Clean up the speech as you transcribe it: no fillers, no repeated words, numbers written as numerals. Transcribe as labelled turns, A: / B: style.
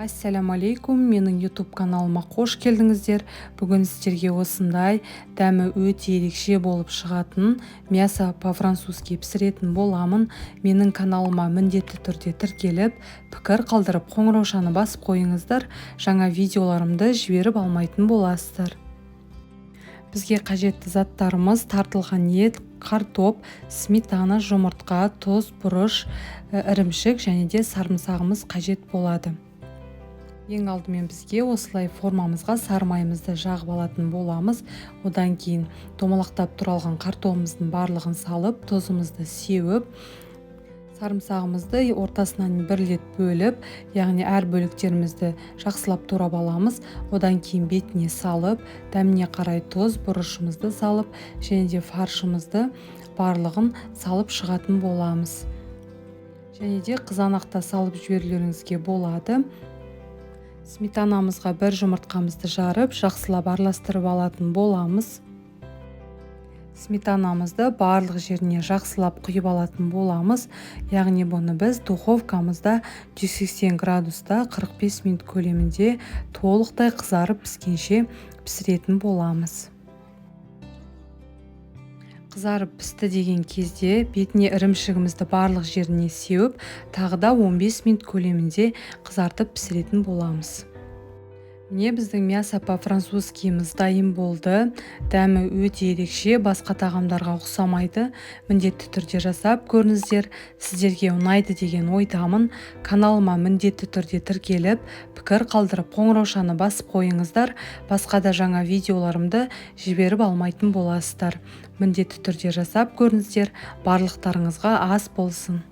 A: Ассаламу алейкум, менің YouTube каналыма қош келдіңіздер. Бүгін сіздерге осындай дәмі өте ерекше болып шығатын мясо по-французски пісіретін боламын. Менің каналыма міндетті түрде тіркеліп, пікір қалдырып, қоңыраушаны басып қойыңыздар. Жаңа видеоларымды жіберіп алмайтын боласыздар. Бізге қажетті заттарымыз: тартылған ет, картоп, сметана, жұмыртқа, тұз, бұрыш, ірімшік және де сарымсағымыз қажет болады. Ең алдымен бізге осылай формамызға сары майымызды жағып алатын боламыз. Одан кейін томалақтап тұралған картопымыздың барлығын салып, тұзымызды сеуіп, сарымсағымызды ортасынан бірлеп бөліп, яғни әр бөліктерімізді жақсылап турап аламыз. Одан кейін бетіне салып, дәміне қарай тұз, бұрышымызды салып, және де фаршымызды барлығын салып шығатын боламыз. Және де қызанақта салып жіберулеріңізге болады. Сметанамызға бір жұмыртқамызды жарып, жақсылап араластырып алатын боламыз. Сметанамызды барлық жеріне жақсылап құйып алатын боламыз. Яғни бұны біз духовкамызда 180 градуста 45 минут көлемінде толықтай қызарып піскенше пісіретін боламыз. Қызарып пісті деген кезде бетіне ірімшігімізді барлық жеріне сеуіп, тағы да 15 минут көлемінде қызартып пісіретін боламыз. Міне біздің мясо по-французскийіміз дайын болды. Дәмі өте ерекше, басқа тағамдарға ұқсамайды. Міндетті түрде жасап көріңіздер. Сіздерге ұнайды деген ойдамын. Каналыма міндетті түрде тіркеліп, пікір қалдырып, қоңыраушаны басып қойыңыздар. Басқа да жаңа видеоларымды жіберіп алмайтын боласыздар. Міндетті түрде жасап көріңіздер. Барлықтарыңызға ас болсын.